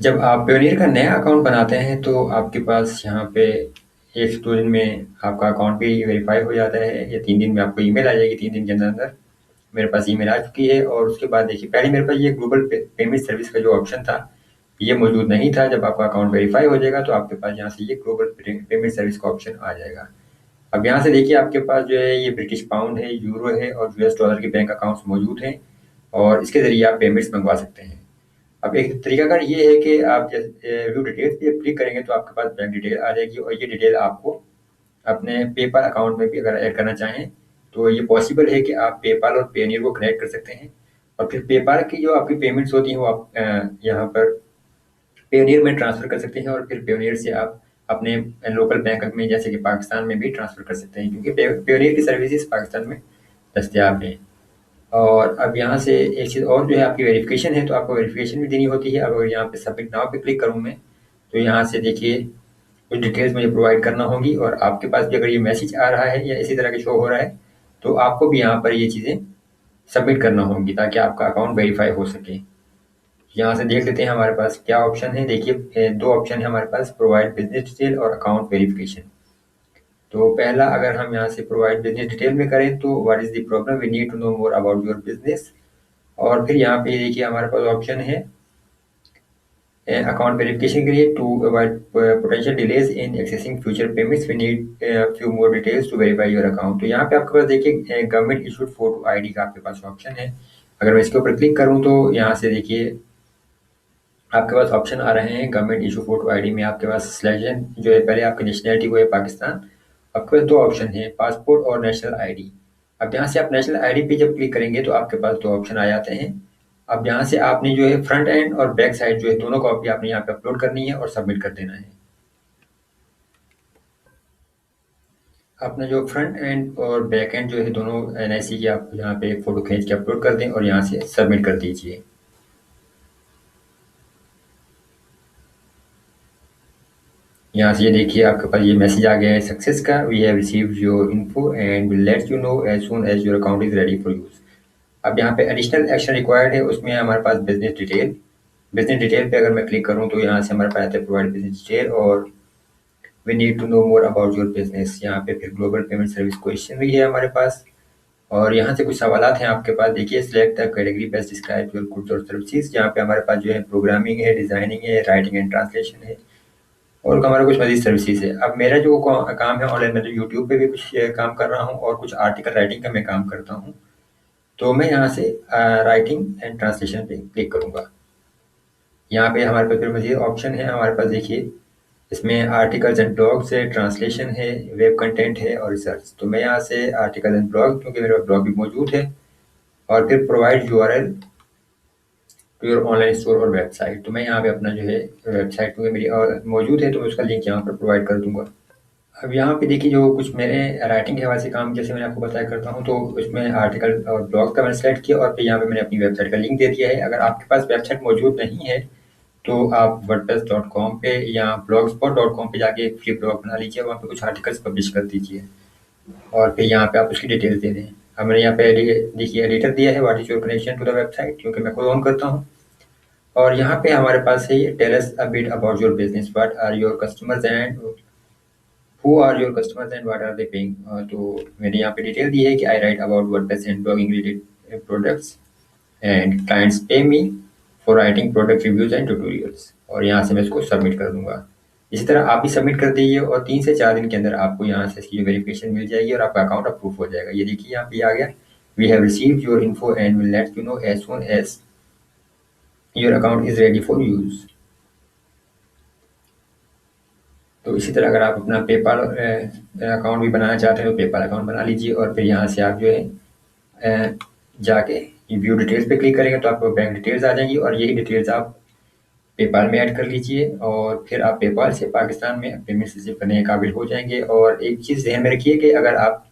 जब आप पेयोनियर का नया अकाउंट बनाते हैं तो आपके पास यहाँ पे 1 से 2 दिन में आपका अकाउंट भी वेरीफाई हो जाता है या 3 दिन में आपको ईमेल आ जाएगी। 3 दिन के अंदर मेरे पास ईमेल आ चुकी है। और उसके बाद देखिए, पहले मेरे पास ये ग्लोबल पेमेंट सर्विस का जो ऑप्शन था ये मौजूद नहीं था। जब आपका अकाउंट वेरीफाई हो जाएगा तो आपके पास यहाँ से ये ग्लोबल पेमेंट सर्विस का ऑप्शन आ जाएगा। अब यहाँ से देखिए, आपके पास जो है ये ब्रिटिश पाउंड है, यूरो है और यूएस डॉलर के बैंक अकाउंट्स मौजूद हैं और इसके ज़रिए आप पेमेंट्स मंगवा सकते हैं। अब एक तरीकाकार ये है कि आप जैसे व्यू डिटेल्स पे क्लिक करेंगे तो आपके पास बैंक डिटेल आ जाएगी और ये डिटेल आपको अपने पेपाल अकाउंट में भी अगर ऐड करना चाहें तो ये पॉसिबल है कि आप पेपाल और पेयोनियर को कनेक्ट कर सकते हैं। और फिर पेपाल की जो आपकी पेमेंट्स होती हैं वो आप यहाँ पर पेयोनियर में ट्रांसफ़र कर सकते हैं और फिर पेयोनियर से आप अपने लोकल बैंक में जैसे कि पाकिस्तान में भी ट्रांसफ़र कर सकते हैं, क्योंकि पेयोनियर की सर्विसेज पाकिस्तान में दस्तियाब हैं। और अब यहाँ से एक चीज़ और जो है, आपकी वेरिफिकेशन है तो आपको वेरिफिकेशन भी देनी होती है। अब अगर यहाँ पे सबमिट नाउ पे क्लिक करूँ मैं तो यहाँ से देखिए कुछ डिटेल्स मुझे प्रोवाइड करना होगी और आपके पास भी अगर ये मैसेज आ रहा है या इसी तरह के शो हो रहा है तो आपको भी यहाँ पर ये चीज़ें सबमिट करना होंगी ताकि आपका अकाउंट वेरीफाई हो सके। यहाँ से देख लेते हैं हमारे पास क्या ऑप्शन है। देखिए, 2 ऑप्शन है हमारे पास, प्रोवाइड बिज़नेस डिटेल और अकाउंट वेरिफिकेशन। तो पहला अगर हम यहाँ से प्रोवाइड बिज़नेस डिटेल में करें तो what is the problem, we need to know more about your business. और फिर यहाँ पे देखिए हमारे पास ऑप्शन है अकाउंट वेरिफिकेशन के लिए, to avoid potential delays in accessing future payments we need few more details to verify your account. तो यहाँ पे आपके पास देखिए गवर्नमेंट इशूड फोटो आईडी का आपके पास ऑप्शन है। अगर मैं इसके ऊपर क्लिक करूँ तो यहाँ से देखिए आपके पास ऑप्शन आ रहे हैं। गवर्नमेंट इशू फोटो आईडी में आपके पास सिलेक्शन जो है, पहले आपकी नेशनलिटी वो है पाकिस्तान। आपके पास 2 ऑप्शन है, पासपोर्ट और नेशनल आईडी। अब यहाँ से आप नेशनल आईडी पे जब क्लिक करेंगे तो आपके पास 2 ऑप्शन आ जाते हैं। अब यहाँ से आपने जो है फ्रंट एंड और बैक साइड जो है दोनों कॉपी आपने यहाँ पे अपलोड करनी है और सबमिट कर देना है। अपना जो फ्रंट एंड और बैक एंड जो है दोनों एनआईसी की आप यहाँ पे फोटो खींच के अपलोड कर दें और यहाँ से सबमिट कर दीजिए। यहाँ से ये देखिए आपके पास ये मैसेज आ गया है सक्सेस का, we have received your info and will let you know as soon as your account is ready for use. अब यहाँ पे एडिशनल एक्शन रिक्वायर्ड है, उसमें हमारे पास बिजनेस डिटेल। बिजनेस डिटेल पे अगर मैं क्लिक करूँ तो यहाँ से हमारे पास आता है प्रोवाइड बिजनेस डिटेल और we need to know more about your business. यहाँ पे फिर ग्लोबल पेमेंट सर्विस क्वेश्चन भी है हमारे पास और यहाँ से कुछ सवालात हैं आपके पास। देखिए, select the category best describe your goods और सर्विसेज। यहाँ पे हमारे पास जो है प्रोग्रामिंग है, डिजाइनिंग है, राइटिंग एंड ट्रांसलेशन है और हमारा कुछ मज़ीद सर्विसेज है। अब मेरा जो काम है ऑनलाइन, मैं तो यूट्यूब पे भी कुछ काम कर रहा हूँ और कुछ आर्टिकल राइटिंग का मैं काम करता हूँ। तो मैं यहाँ से राइटिंग एंड ट्रांसलेशन पे क्लिक करूँगा। यहाँ पे हमारे पास फिर मज़ीद ऑप्शन है हमारे पास। देखिए, इसमें आर्टिकल्स एंड ब्लॉग्स है, ट्रांसलेशन है, वेब कंटेंट है और रिसर्च। तो मैं यहाँ से आर्टिकल एंड ब्लॉग, क्योंकि मेरा ब्लॉग भी मौजूद है, और फिर provide URL to your online store और वेबसाइट। तो मैं यहाँ पे अपना जो है वेबसाइट क्योंकि मेरी मौजूद है तो मैं उसका लिंक यहाँ पर प्रोवाइड कर दूँगा। अब यहाँ पे देखिए जो कुछ मेरे राइटिंग के हवाले से काम जैसे मैंने आपको बताया करता हूँ, तो उसमें आर्टिकल और ब्लॉग का मैंने सेलेक्ट किया और फिर यहाँ पे मैंने अपनी वेबसाइट का लिंक दे दिया है। अगर आपके पास वेबसाइट मौजूद नहीं है तो आप वर्डप्रेस.com पे या blogspot.com पे जाके एक फ्री ब्लॉग बना लीजिए, वहाँ पे कुछ आर्टिकल्स पब्लिश कर दीजिए और फिर यहाँ पे आप उसकी डिटेल्स दे दें। अब मैंने यहाँ पे देखिए एडिटर दिया है, what is your connection to the website, क्योंकि मैं खुद ऑन करता हूँ। और यहाँ पे हमारे पास है ये tell us a bit about your business, what are your customers and who are your customers and what are they paying. तो मैंने यहाँ पे डिटेल दी है कि I write about WordPress and blogging related products and clients pay me for writing product reviews and tutorials. और यहाँ से मैं इसको सबमिट कर दूंगा। इसी तरह आप भी सबमिट कर दीजिए और 3 से 4 दिन के अंदर आपको यहाँ से इसकी वेरिफिकेशन मिल जाएगी और आपका अकाउंट अप्रूव हो जाएगा। ये देखिए यहाँ पे आ गया, we have received your info and will let you know as soon as your account is ready for use. तो इसी तरह अगर आप अपना पेपाल अकाउंट भी बनाना चाहते हैं तो पेपाल अकाउंट बना लीजिए और फिर यहाँ से आप जो है जाके व्यू डिटेल्स पे क्लिक करेंगे तो आपको बैंक डिटेल्स आ जाएंगी और यही डिटेल्स आप पेपाल में ऐड कर लीजिए और फिर आप पेपाल से पाकिस्तान में पेमेंट रिसीव करने के काबिल हो जाएंगे। और एक चीज़ ध्यान में रखिए कि अगर आप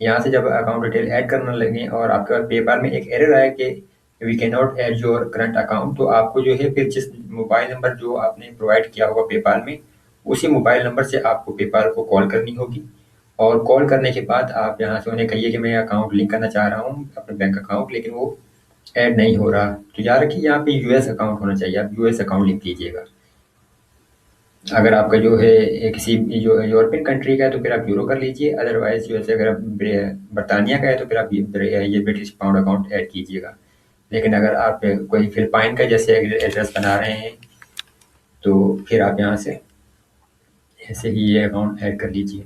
यहाँ से जब अकाउंट डिटेल ऐड करने लगें और आपके पास पेपाल में एक एरर आए कि we can not add your current account, तो आपको जो है फिर जिस मोबाइल नंबर जो आपने प्रोवाइड किया होगा पेपाल में, उसी मोबाइल नंबर से आपको पेपाल को कॉल करनी होगी। और कॉल करने के बाद आप यहाँ से उन्हें कहिए कि मैं अकाउंट लिंक करना चाह रहा हूँ अपने बैंक अकाउंट, लेकिन वो ऐड नहीं हो रहा, तो याद रखिए यहाँ पे यूएस अकाउंट होना चाहिए, आप यूएस अकाउंट लिंक कीजिएगा। अगर आपका जो है किसी जो यूरोपियन कंट्री का है तो फिर आप यूरो कर लीजिए, अदरवाइज यूएसए अगर आप बरतानिया का है तो फिर आप ये ब्रिटिश पाउंड अकाउंट ऐड कीजिएगा। लेकिन अगर आप कोई फिलिपाइन का जैसे एड्रेस बना रहे हैं तो फिर आप यहाँ से ऐसे ही ये अकाउंट ऐड कर लीजिए।